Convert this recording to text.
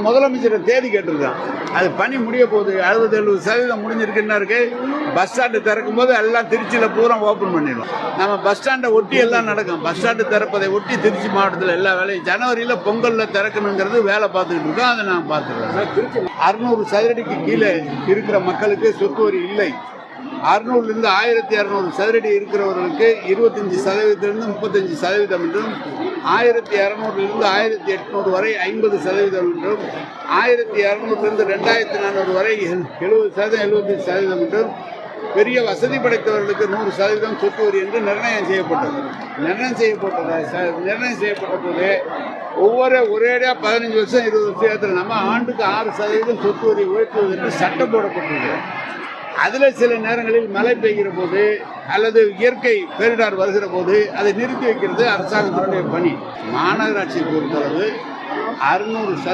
முதலமைச்சர் தேதி கேட்டிருக்கான். அது பணி முடிய போகுது. 60-70% முடிஞ்சிருக்குன்னா இருக்கு. பஸ் ஸ்டாண்டு திறக்கும் போது எல்லாம் திருச்சியில பூரா ஓபன் பண்ணிடும். நம்ம பஸ் ஸ்டாண்டை ஒட்டி எல்லாம் நடக்கும். பஸ் ஸ்டாண்டு திறப்பதை ஒட்டி திருச்சி மாவட்டத்தில் எல்லா வேலையும் ஜனவரியில பொங்கல்ல திறக்கணுங்கிறது வேலை பார்த்துக்கிட்டு இருக்கோம். அதை நான் பார்த்துருக்கேன். 600 சதுரடிக்கு கீழே இருக்கிற மக்களுக்கு சொத்து வரி இல்லை. 600 1200 சதுரடி இருக்கிறவர்களுக்கு 25% 35% என்றும், 1200 1800 வரை 50% என்றும், 1200 2400 வரை 70% 75% என்றும், பெரிய வசதி படைத்தவர்களுக்கு 100% சொத்து வரி என்று நிர்ணயம் செய்யப்பட்டது. நிர்ணயம் செய்யப்பட்ட போது ஒரேடியா 15 வருஷம் 20 வருஷத்துல நம்ம ஆண்டுக்கு 6% சொத்து வரி உயர்த்துவது என்று சட்டம் போடப்பட்டிருக்கு. அதுல சில நேரங்களில் மழை பெய்கிற போது அல்லது இயற்கை பேரிடர் வருகிற போது அதை நிறுத்தி வைக்கிறது அரசாங்கத்தினுடைய பணி. மாநகராட்சியை பொறுத்தளவு 600%